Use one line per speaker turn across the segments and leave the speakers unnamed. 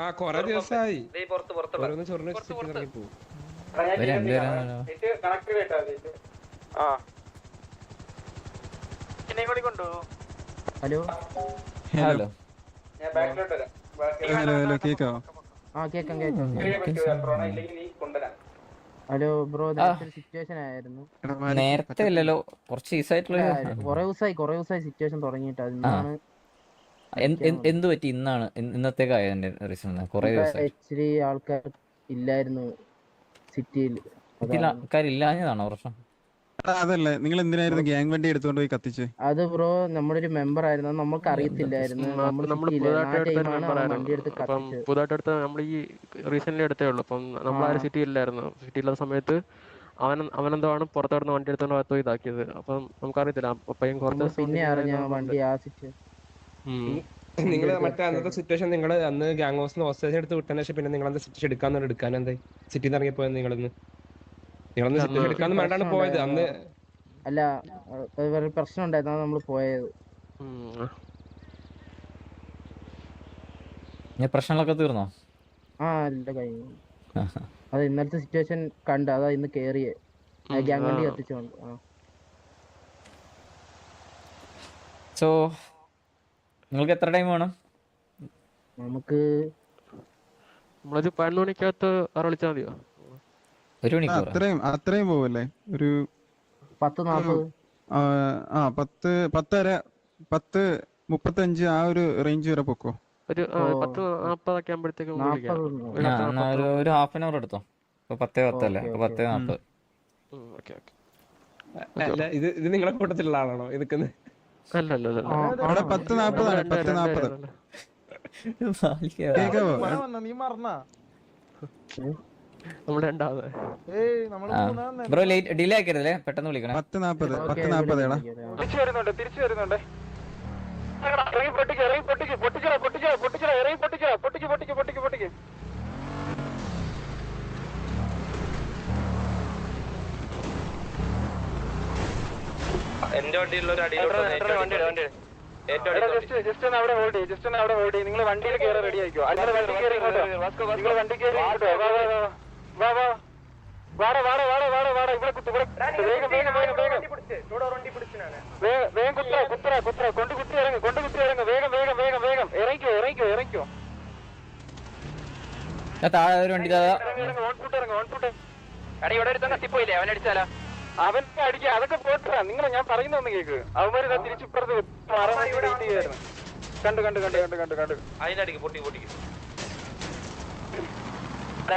ആ കൊറേ ദിവസമായി ഓരോന്ന് ചൊറിഞ്ഞ് ഇറങ്ങി പോകും.
ഹലോ
ഹലോ
ഹലോ ഹലോ കേക്കാവോ?
ആ കേക്കാം കേക്കാം.
ഹലോ ബ്രോ, സിറ്റുവേഷൻ ആയിരുന്നു.
നേരത്തെ അല്ലല്ലോ, കുറച്ച് ദിവസമായിട്ടുള്ള
കൊറേ ദിവസമായി സിറ്റുവേഷൻ തുടങ്ങിയിട്ട് ഇന്നാണ്
എന്ത് പറ്റി? ഇന്നാണ് ഇന്നത്തേക്കായ റീസൺ? കുറെ ദിവസമായിട്ട്
ഇച്ചിരി ആൾക്കാർ ഇല്ലായിരുന്നു സിറ്റിയിൽ.
സിറ്റിയിൽ ആൾക്കാരില്ലാഞ്ഞതാണോ പ്രശ്നം?
അതല്ലേ, നിങ്ങൾ എന്തിനായിരുന്നു ഗ്യാങ് വണ്ടി എടുത്തുകൊണ്ട് പോയി കത്തിച്ച്?
അത് ബ്രോ, നമ്മുടെ ഒരു മെമ്പർ ആയിരുന്നു, നമ്മൾക്ക് അറിയത്തില്ലായിരുന്നു. നമ്മൾ
പുതുതായിട്ട് എടുത്ത നമ്മൾ ഈ റീസെന്റ് എടുത്തേ ഉള്ളൂ. അപ്പം നമ്മളാരും സിറ്റിയില്ലായിരുന്നു. സിറ്റിയില്ലാത്ത സമയത്ത് അവനെന്താണ് പുറത്തോടുന്ന വണ്ടി എടുത്തോണ്ട് ഭാഗത്ത് ഇതാക്കിയത്. അപ്പം നമുക്കറിയത്തില്ല. പയ്യൻ കുറച്ച്
പിന്നെ അറിഞ്ഞ വണ്ടി ആ സിറ്റുവേഷൻ.
നിങ്ങൾ മറ്റേ അന്നത്തെ സിറ്റുവേഷൻ നിങ്ങൾ അന്ന് ഗ്യാങ് ഹൗസിന് ഹോസ്റ്റേജ് എടുത്ത് വിട്ടതിന് ശേഷം പിന്നെ നിങ്ങൾ സിറ്റുവേഷൻ എടുക്കാൻ എന്തായി? സിറ്റിയിൽ നിന്ന് ഇറങ്ങിപ്പോയത് നിങ്ങളൊന്ന് സിറ്റുവേഷൻ എടുക്കാന്ന് വേണ്ടാണ് പോയത് അന്ന്.
അല്ല, പ്രശ്നം ഉണ്ടായിരുന്നു, നമ്മൾ പോയത്.
പ്രശ്നങ്ങളൊക്കെ തീർന്നോ?
ആ, എല്ലാം കഴിഞ്ഞു. അത് ഇന്നലത്തെ സിറ്റുവേഷൻ കണ്ട് അതാ ഇന്ന് കേറിയേ, ഗ്യാങ് വണ്ടി കത്തിച്ചോണ്ട്.
സോ നിങ്ങൾക്ക് എത്ര ടൈം വേണം?
നമുക്ക്
നമ്മളൊരു 11 മണിക്കകത്ത് വിളിച്ചാൽ മതിയോ?
ഒരു മണിക്കൂർ
അത്രയും പോവല്ലേ? ഒരു
10:40.
10:35 ആ ഒരു റേഞ്ച് വരെ പൊക്കോ.
ഒരു 10:40 ആകുമ്പോഴത്തേക്കും
ഒരു ഹാഫ് ആൻ അവർ എടുത്തോ. 10:10 അല്ലേ? 10:40.
അല്ല, ഇത് നിങ്ങളെ കൂട്ടത്തിലുള്ള ആളാണോ ഇതൊക്കെ?
അവിടെ 10:40 10:40. കേക്കാവോ?
ബ്രോ ഡിലേ ആക്കരുതല്ലേ, പെട്ടെന്ന് വിളിക്കണേ.
10:40 എടാ.
തിരിച്ചു വരുന്നുണ്ടേ.
എന്റെ വണ്ടിയുള്ള ഒരു അടിയിൽ
നിങ്ങൾ വണ്ടിയിൽ കയറി റെഡി ആയിക്കോ. വണ്ടി കയറി ഇറങ്ങിക്കോ.
താഴെ ഒരു വണ്ടി
ഇവിടെ ഒരുത്തം കത്തിപ്പോയില്ലേ? അവൻ അടിച്ചാലോ?
അവൻ അടിക്കുക. അതൊക്കെ പോട്ടാ, നിങ്ങളെ ഞാൻ പറയുന്നൊന്ന് കേക്ക്. അവന്മാര് തിരിച്ചിപ്പുറത്ത് കണ്ടു
അതിനടിക്ക് പൊട്ടി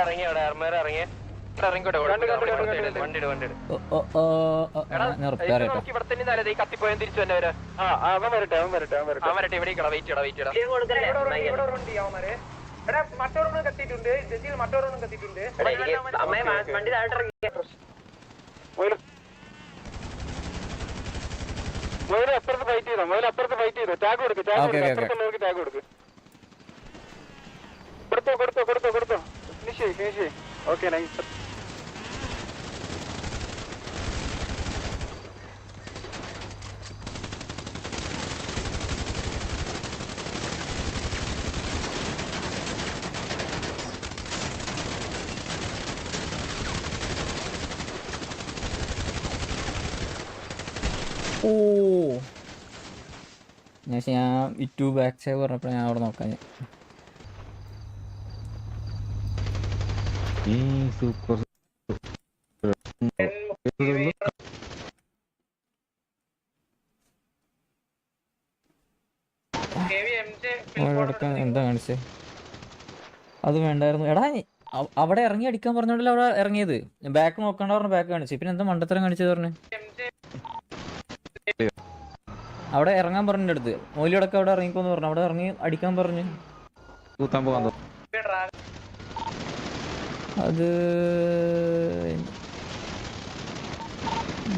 ഇറങ്ങിയ ഇറങ്ങിയ കത്തിപ്പോയാൽ തിരിച്ചു തന്നെ വരാം.
അവൻ വരട്ടെ
ഇവിടെ വെയിറ്റ് മറ്റോറൊന്നും കത്തിയിട്ടുണ്ട്. മറ്റോറൊന്നും കത്തിയിട്ടുണ്ട്. വണ്ടി
അപ്പുറത്ത് ഫൈറ്റ് ചെയ്തോ. ടാഗ് കൊടുക്ക്. ടാഗ് കൊടുക്ക്. കൊടുത്തോ. ഫിനിഷ്. Okay, nice.
ഞാൻ ഇറ്റു ബാക്ക് സൈഡ് പറഞ്ഞപ്പോൾ ഞാൻ അവിടെ നോക്കാം.
സൂപ്പർ.
എന്താ കാണിച്ചേ? അത് വേണ്ടായിരുന്നു എടാ. അവിടെ ഇറങ്ങി അടിക്കാൻ പറഞ്ഞോണ്ടല്ലോ അവിടെ ഇറങ്ങിയത്. ബാക്ക് നോക്കണ്ട പറഞ്ഞ ബാക്ക് കാണിച്ചു. പിന്നെ എന്താ മണ്ടത്തരം കാണിച്ചത് പറഞ്ഞു? അവിടെ ഇറങ്ങാൻ പറഞ്ഞ അടുത്ത് മോലിയോടൊക്കെ അവിടെ ഇറങ്ങിക്കോന്ന് പറഞ്ഞു. അവിടെ ഇറങ്ങി അടിക്കാൻ പറഞ്ഞു. അത്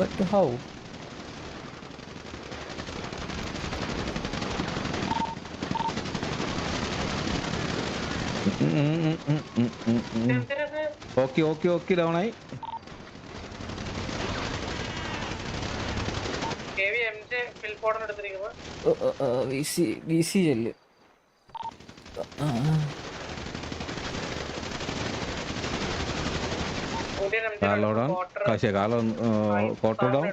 ബട്ട് ഹൗ?
ഓക്കെ ഡൗണായി.
വി സി ചെല്ല്.
Carlo down Carlo quarter down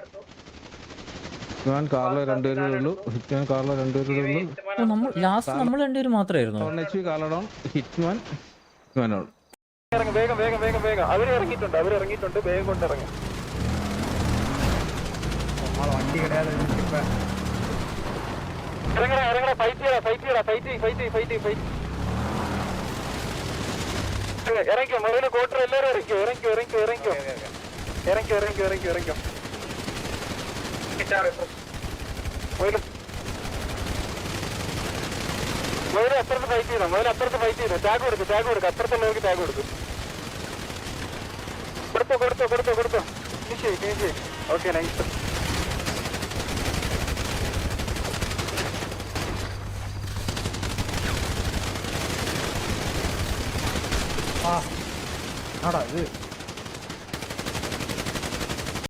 Hitman Carlo 2 പേരേ ഉള്ളൂ. ഹിറ്റ്മാൻ കാർലോ 2 പേരേ ഉള്ളൂ.
ഓ, നമ്മൾ ലാസ്റ്റ് നമ്മൾ രണ്ടുപേരും മാത്രമായിരുന്നു.
HP കാർലോ ഡൗൺ ഹിറ്റ്മാൻ ഹിറ്റ്മാനോട്
വേഗം വേഗം വേഗം വേഗം അവര് ഇറങ്ങിയിട്ടുണ്ട് വേഗം കൊണ്ടിറങ്ങി. ഇറങ്ങടാ ഫൈറ്റ് ഇറങ്ങിക്കോ മൊബൈല് കോട്ടർ എല്ലാവരും ഇറങ്ങിക്കോ മൊബൈല് അപ്പുറത്ത് ഫൈറ്റ് ചെയ്തോ ടാഗ് കൊടുക്കും അപ്പുറത്തുള്ള നോക്കി ടാഗ് കൊടുക്കും. കൊടുത്തോ ഫിനിഷ് ഓക്കെ നൈസ്.
ആടാ ഇത്